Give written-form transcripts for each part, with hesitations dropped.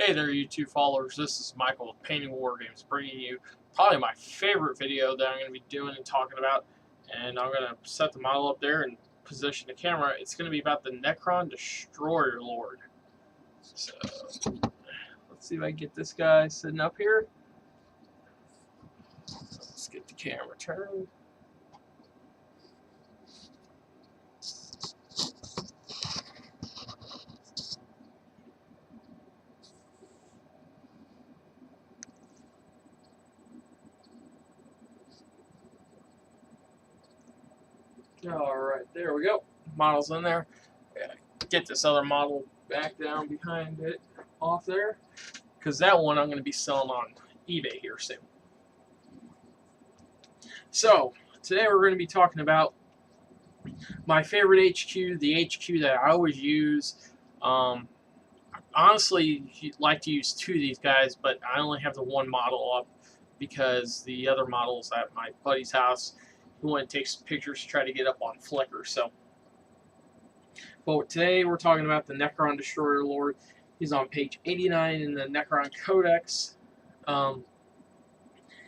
Hey there, YouTube followers. This is Michael with Painting War Games, bringing you probably my favorite video that I'm going to be doing and talking about. And I'm going to set the model up there and position the camera. It's going to be about the Necron Destroyer Lord. So, let's see if I can get this guy sitting up here. Let's get the camera turned. Alright, there we go. Model's in there. Get this other model back down behind it, off there, because that one I'm going to be selling on eBay here soon. So, today we're going to be talking about my favorite HQ, the HQ that I always use. Honestly, I'd like to use two of these guys, but I only have the one model up because the other model's at my buddy's house. He wanted to take some pictures to try to get up on Flickr. So, but today we're talking about the Necron Destroyer Lord. He's on page 89 in the Necron Codex.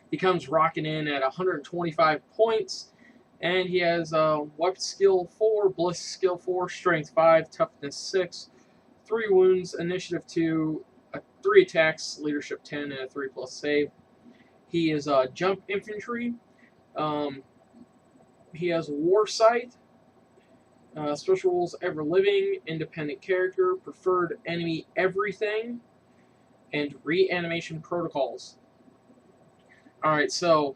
He comes rocking in at 125 points, and he has Weapon Skill 4, Ballistic Skill 4, Strength 5, Toughness 6, 3 wounds, Initiative 2, 3 attacks, Leadership 10, and a 3+ save. He is Jump Infantry. He has War Sight, Special Rules Ever Living, Independent Character, Preferred Enemy Everything, and Reanimation Protocols. Alright, so,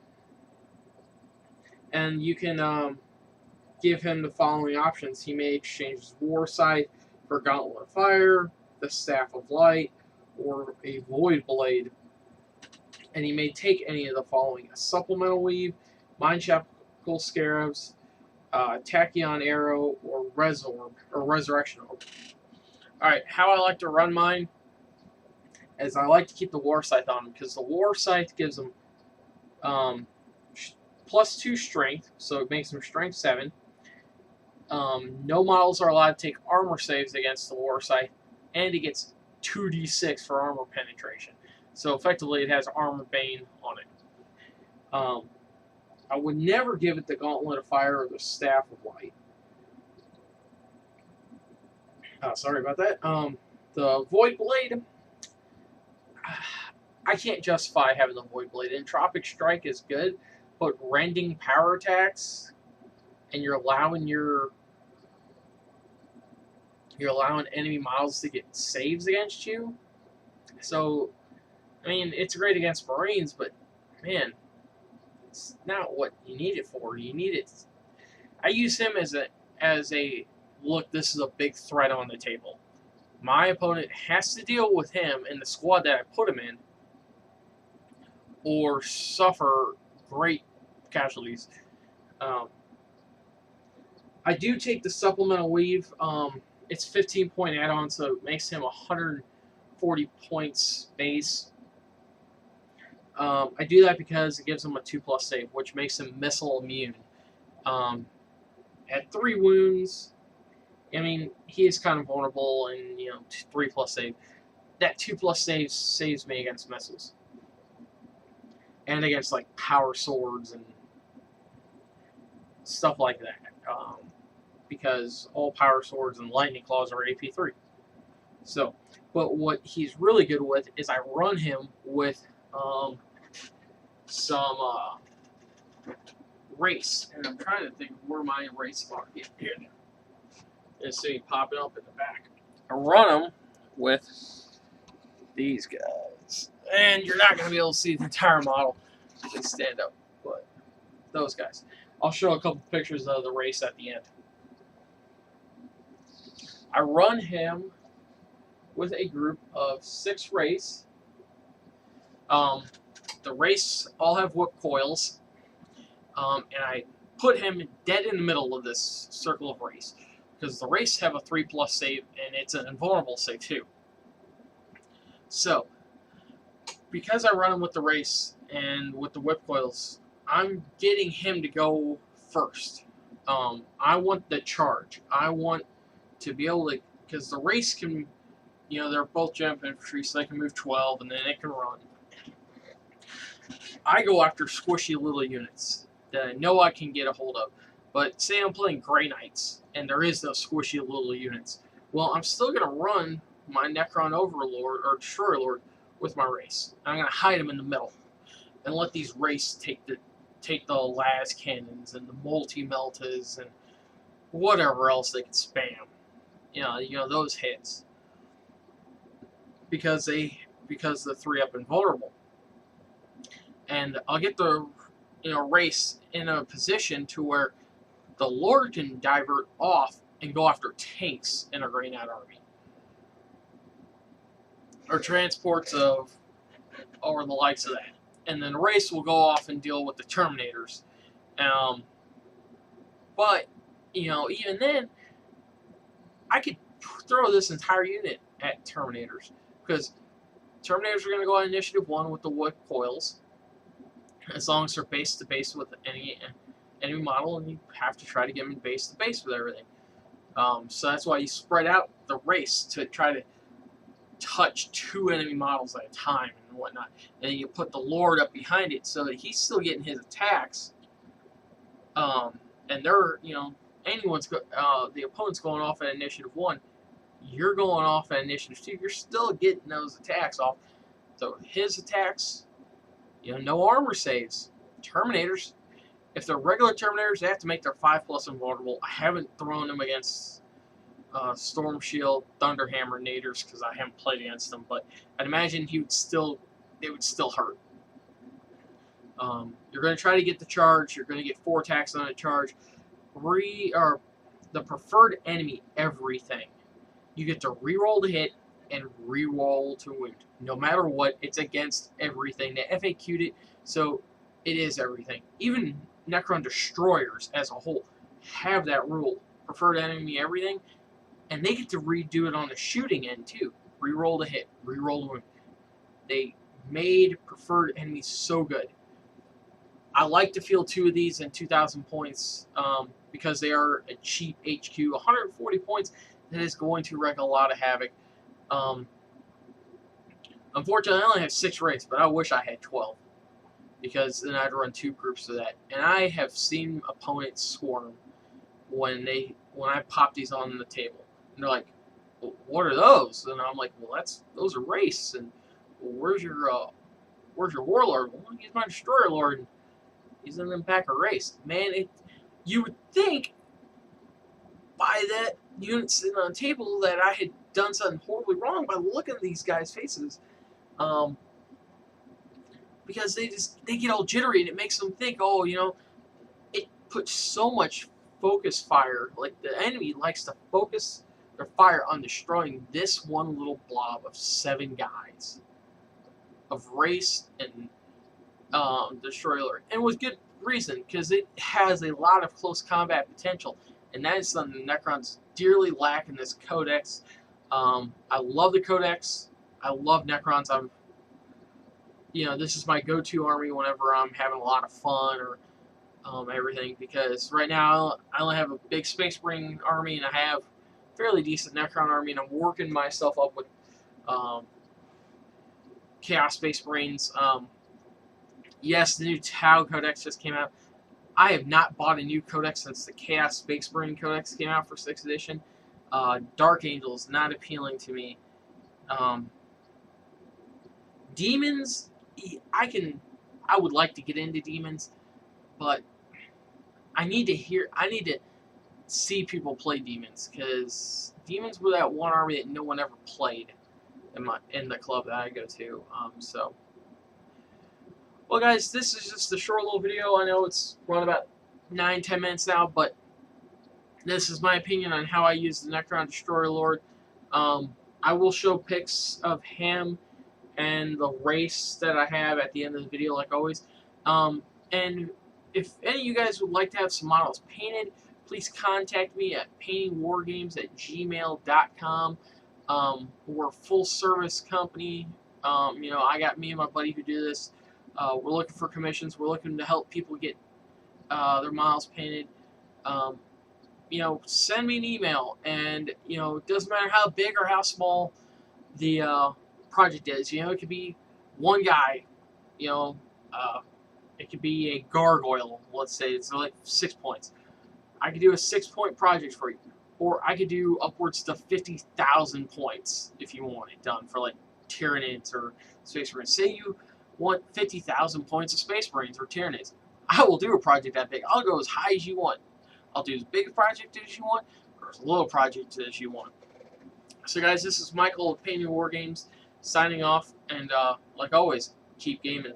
and you can give him the following options. He may exchange his War Sight for Gauntlet of Fire, the Staff of Light, or a Void Blade. And he may take any of the following: a Supplemental Weave, Mind Shackle Scarabs, Tachyon Arrow, or Resurrection Orb. Alright, how I like to run mine is I like to keep the War Scythe on him, because the War Scythe gives him +2 strength, so it makes him strength 7. No models are allowed to take armor saves against the War Scythe, and he gets 2d6 for armor penetration. So effectively it has Armor Bane on it. I would never give it the Gauntlet of Fire or the Staff of Light. Sorry about that. The Void Blade, I can't justify having the Void Blade. Entropic Strike is good, but rending power attacks, and you're allowing enemy models to get saves against you. So, I mean, it's great against Marines, but man, it's not what you need it for. You need it. I use him as a look. This is a big threat on the table. My opponent has to deal with him in the squad that I put him in, or suffer great casualties. I do take the Supplemental Weave. It's 15-point add-on, so it makes him 140 points base. I do that because it gives him a 2+ save, which makes him missile immune. At 3 wounds, I mean, he is kind of vulnerable, and 3+ save. That 2+ save saves me against missiles, and against like power swords and stuff like that. Because all power swords and lightning claws are AP 3. So, but what he's really good with is I run him with some race, and I'm trying to think where my race are here. And see popping up in the back. I run them with these guys, and you're not going to be able to see the entire model if they stand up, but those guys. I'll show a couple pictures of the race at the end. I run him with a group of 6 race. The race all have whip coils, and I put him dead in the middle of this circle of race, because the race have a 3+ save, and it's an invulnerable save too. So, because I run him with the race and with the whip coils, I'm getting him to go first. I want the charge. I want to be able to, because the race can, You know, they're both jump infantry, so they can move 12, and then they can run. I go after squishy little units that I know I can get a hold of. But say I'm playing Grey Knights, and there is those squishy little units. Well, I'm still going to run my Necron Overlord, or Destroyer Lord, with my race. And I'm going to hide them in the middle, and let these race take the las cannons, and the multi-meltas, and whatever else they can spam. You know those hits. Because the 3-up invulnerable. And I'll get the race in a position to where the Lord can divert off and go after tanks in a Grey Knight army, or transports or the likes of that. And then the race will go off and deal with the Terminators. But even then, I could throw this entire unit at Terminators, because Terminators are going to go on initiative 1 with the wood coils, as long as they're base to base with any enemy model, and you have to try to get them base to base with everything. So that's why you spread out the race to try to touch 2 enemy models at a time and whatnot. And then you put the Lord up behind it so that he's still getting his attacks. And they're, the opponent's going off at initiative 1. You're going off at initiative 2. You're still getting those attacks off. So his attacks, no armor saves. Terminators, if they're regular Terminators, they have to make their 5+ invulnerable. I haven't thrown them against Storm Shield, Thunderhammer Naders, because I haven't played against them, but I'd imagine they would still hurt. You're going to try to get the charge. You're going to get 4 attacks on a charge. The preferred enemy everything. You get to reroll to hit and reroll to wound. No matter what, it's against everything. They FAQ'd it, so it is everything. Even Necron Destroyers as a whole have that rule. Preferred enemy everything. And they get to redo it on the shooting end, too. Reroll to hit, reroll to wound. They made preferred enemies so good. I like to field 2 of these in 2,000 points because they are a cheap HQ. 140 points, that is going to wreak a lot of havoc. Unfortunately, I only have 6 rates, but I wish I had 12. Because then I'd run 2 groups of that. And I have seen opponents swarm when I pop these on the table. And they're like, well, what are those? And I'm like, well, those are race. And well, where's your warlord? Well, he's my Destroyer Lord. And he's in the pack of race. Man, you would think by that unit sitting on the table that I had done something horribly wrong by looking at these guys' faces. Because they get all jittery, and it makes them think, it puts so much focus fire. Like, the enemy likes to focus their fire on destroying this one little blob of 7 guys of race and Destroyer, and with good reason, because it has a lot of close combat potential, and that is something Necrons dearly lack in this codex. I love the codex. I love Necrons. This is my go-to army whenever I'm having a lot of fun or everything, because right now I only have a big Space Marine army, and I have a fairly decent Necron army, and I'm working myself up with Chaos Space Marines. Yes, the new Tau Codex just came out. I have not bought a new codex since the Chaos Space Marine Codex came out for 6th edition. Dark Angels, not appealing to me. Demons, I would like to get into demons, but I need to see people play demons, because demons were that one army that no one ever played in the club that I go to. Well, guys, this is just a short little video. I know it's run about 9-10 minutes now, but this is my opinion on how I use the Necron Destroyer Lord. I will show pics of him and the race that I have at the end of the video, like always. And if any of you guys would like to have some models painted, please contact me at paintingwargames@gmail.com. We're a full-service company. I got me and my buddy who do this. We're looking for commissions. We're looking to help people get their models painted. Send me an email, and it doesn't matter how big or how small. the project is. You know, it could be one guy. You know, it could be a gargoyle. Let's say it's like 6 points. I could do a 6 point project for you, or I could do upwards to 50,000 points if you want it done for like Tyranids or Space Marines. Say you want 50,000 points of Space Marines or Tyranids. I will do a project that big. I'll go as high as you want. I'll do as big a project as you want, or as little a project as you want. So, guys, this is Michael of Painted War Games signing off, and like always, keep gaming.